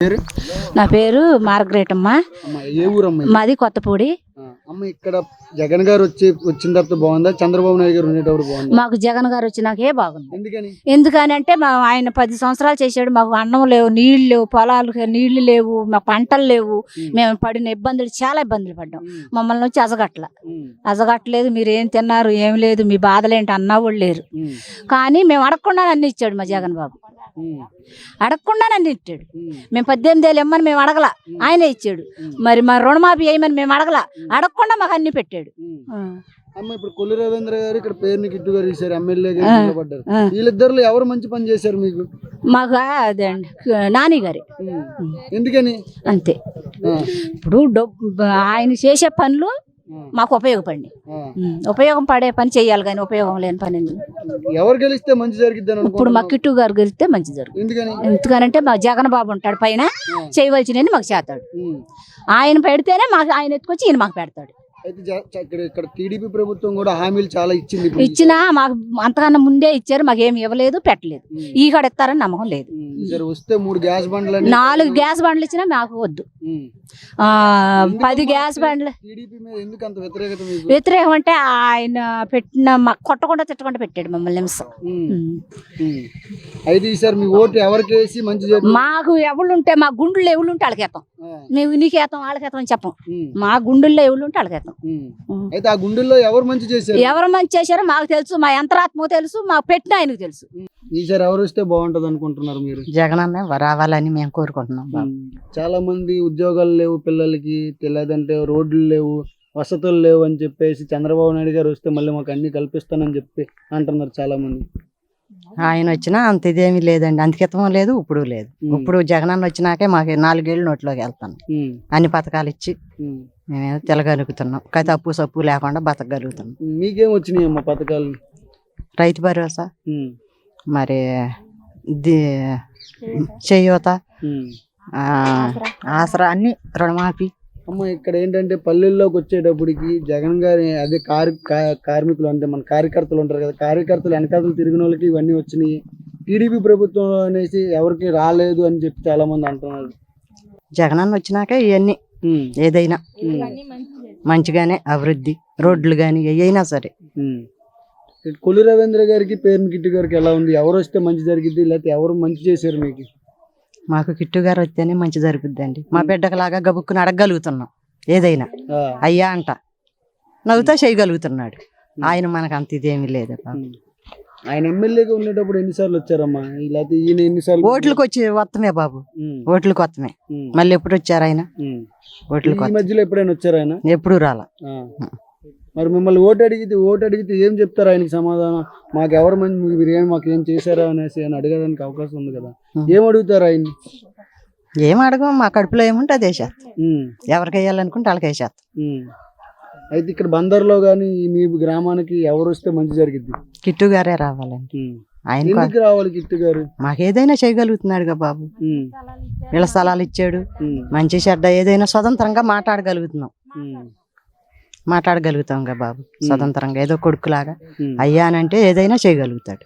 పేరు? నా పేరు మార్గరేట్ అమ్మ. ఏ ఊరమ్మ? మాది కొత్తపూడి. అమ్మ ఇక్కడ జగన్ గారు వచ్చిన తర్వాత బాగుందా, చంద్రబాబు నాయుడు గారు ఉండేటప్పుడు బాగుందా? మాకు జగన్ గారు వచ్చినాకే బాగుంది. ఎందుకని? ఎందుకనంటే ఆయన 10 సంవత్సరాలు చేశాడు. మాకు అన్నం లేవు, నీళ్లు లేవు, పొలాలు నీళ్లు లేవు, మా పంటలు లేవు. మేము పడిన ఇబ్బందులు చాలా ఇబ్బందులు పడ్డాం. మమ్మల్ని వచ్చి అజగట్లేదు. మీరు ఏం తిన్నారు, ఏం లేదు, మీ బాధలేంటి అన్నా వాళ్ళు లేరు. కానీ మేము అడగకుండా అన్ని ఇచ్చాడు మా జగన్ బాబు. అడగకుండా నన్ను ఇచ్చాడు. మేము 18 ఏళ్ళు ఇమ్మని మేము అడగల, ఆయనే ఇచ్చాడు. మరి మా రుణమాఫీ వేయమని మేము అడగల, అడగకుండా మాకు అన్ని పెట్టాడు. అమ్మ ఇప్పుడు కొల్లు రవీంద్ర గారు ఇక్కడ పేరుని కిట్టు గారు చేశారు, ఎమ్మెల్యేగా నిలబడ్డారు. వీళ్ళిద్దరు ఎవరు మంచి పని చేశారు మీకు? మాకు అదే అండి నాని గారి. ఎందుకని? అంతే. ఇప్పుడు ఆయన చేసే పనులు మాకు ఉపయోగపడి ఉపయోగం పడే పని చెయ్యాలి, కానీ ఉపయోగం లేని పని ఎవరు గెలిస్తే మంచి జరిగిద్ది? ఇప్పుడు మా కిట్టు గారు గెలిస్తే మంచి జరుగుతుంది. ఎందుకనంటే మా జగన్ బాబు ఉంటాడు పైన, చేయవలసినవి మాకు చేస్తాడు. ఆయన పెడితేనే మాకు, ఆయన ఎత్తుకొచ్చి ఈయన మాకు పెడతాడు. అయితే ఇక్కడ టీడీపీ ప్రభుత్వం కూడా హామీలు చాలా ఇచ్చింది. ఇచ్చినా మాకు అంతకన్నా ముందే ఇచ్చారు, మాకు ఏమి ఇవ్వలేదు, పెట్టలేదు. ఈ కాడ ఇస్తారని నమ్మకం లేదు. వస్తే 3 గ్యాస్ బండ్లు, 4 గ్యాస్ బండ్లు ఇచ్చినా మాకు వద్దు. 10 గ్యాస్ బండ్లు. ఎందుకు అంత వ్యతిరేకత? వ్యతిరేకం అంటే ఆయన పెట్టిన మాకు కొట్టకుండా తిట్టకుండా పెట్టాడు మమ్మల్ని నిమిషం. అయితే ఈసారి మీ ఓటు ఎవరికి వేసి మంచి? మాకు ఎవరుంటే, మా గుండెల్లో ఎవరుంటే వాళ్ళకేతాం. మేము నీకేతాం వాళ్ళకేతాం అని చెప్పం. మా గుండెల్లో ఎవరుంటే వాళ్ళకేతాం. అయితే ఆ గుండెల్లో ఎవరు మంచి చేశారు? ఎవరు మంచి చేశారో మాకు తెలుసు, మా యంత్రాత్మకు తెలుసు, మా పెట్టిన ఆయనకు తెలుసు. ఈసారి ఎవరు వస్తే బాగుంటది అనుకుంటున్నారు మీరు? జగన్ అన్న రావాలని మేము కోరుకుంటున్నాం. చాలా మంది ఉద్యోగాలు లేవు పిల్లలకి, లేదంటే రోడ్లు లేవు, వసతులు లేవు అని చెప్పేసి చంద్రబాబు నాయుడు గారు వస్తే మళ్ళీ మాకు అన్ని కల్పిస్తానని చెప్పి అంటున్నారు చాలా మంది. ఆయన వచ్చినా అంత ఇదేమీ లేదండి, అంత క్రితం లేదు, ఇప్పుడు లేదు. ఇప్పుడు జగనన్న వచ్చినాకే మాకు 4 ఏళ్ళు నోట్లోకి వెళ్తాను. అన్ని పథకాలు ఇచ్చి మేమేదో తెలగలుగుతున్నాం, కథ అప్పు సప్పు లేకుండా బతకగలుగుతున్నాం. మీకేం వచ్చినాయి అమ్మ పథకాలు? రైతు భరోసా, మరి చేయూత, ఆసరా, అన్ని రుణమాఫీ. అమ్మ ఇక్కడ ఏంటంటే పల్లెల్లోకి వచ్చేటప్పటికి జగన్ గారి అదే కార్మికులు అంటే మన కార్యకర్తలు ఉంటారు కదా, కార్యకర్తలు వెనకాతలు తిరిగిన వాళ్ళకి ఇవన్నీ వచ్చినాయి. టీడీపీ ప్రభుత్వం అనేసి ఎవరికి రాలేదు అని చెప్పి చాలా మంది అంటున్నారు. జగనన్న వచ్చినాక ఇవన్నీ ఏదైనా మంచిగానే అభివృద్ధి, రోడ్లు కానీ ఏవైనా సరే. కొల్లు రవీంద్ర గారికి పేరుని కిట్టు గారికి ఎలా ఉంది? ఎవరు వస్తే మంచి జరిగిద్ది, లేకపోతే ఎవరు మంచి చేశారు మీకు? మాకు కిట్టు గారు వస్తేనే మంచి జరుగుద్ది అండి. మా బిడ్డకలాగా గబుక్కుని అడగగలుగుతున్నాం, ఏదైనా అయ్యా అంట నవ్వుతా చేయగలుగుతున్నాడు. ఆయన మనకు అంత ఇదేమీ లేదు. ఆయన ఎమ్మెల్యేగా ఉండేటప్పుడు ఎన్నిసార్లు వచ్చారమ్మా? లేకపోతే ఈయన ఎన్నిసార్లు? ఓట్లకు వచ్చి వస్తమే బాబు, ఓట్లకు వస్తమే. మళ్ళీ ఎప్పుడు వచ్చారు ఆయన? ఓట్లకు మధ్యలో ఎప్పుడైనా వచ్చారు ఆయన? ఎప్పుడు రాలా. మరి మిమ్మల్ని ఓటు అడిగితే ఏం చెప్తారు ఆయనకి సమాధానం? మాకు ఎవరు మంది, మీరు మాకు ఏం చేశారా అనేసి అని అడగడానికి అవకాశం ఉంది కదా, ఏం అడుగుతారు ఆయన్ని? ఏం అడగం, మా కడుపులో ఏముంటే అదే చేస్తాం. ఎవరికి వేయాలనుకుంటే వాళ్ళకి వేసేస్తాం. అయితే ఇక్కడ బందర్లో కానీ మీ గ్రామానికి ఎవరు వస్తే మంచి జరిగిద్ది? కిట్టు గారే రావాలండి. ఆయన ఎందుకు రావాలి కిట్టు గారు? మాకు ఏదైనా చేయగలుగుతున్నాడుగా బాబు. ఇళ్ళ స్థలాలు ఇచ్చాడు, మంచి చెడ్డ ఏదైనా స్వతంత్రంగా మాట్లాడగలుగుతాంగా బాబు. స్వతంత్రంగా ఏదో కొడుకులాగా అయ్యానంటే ఏదైనా చేయగలుగుతాడు.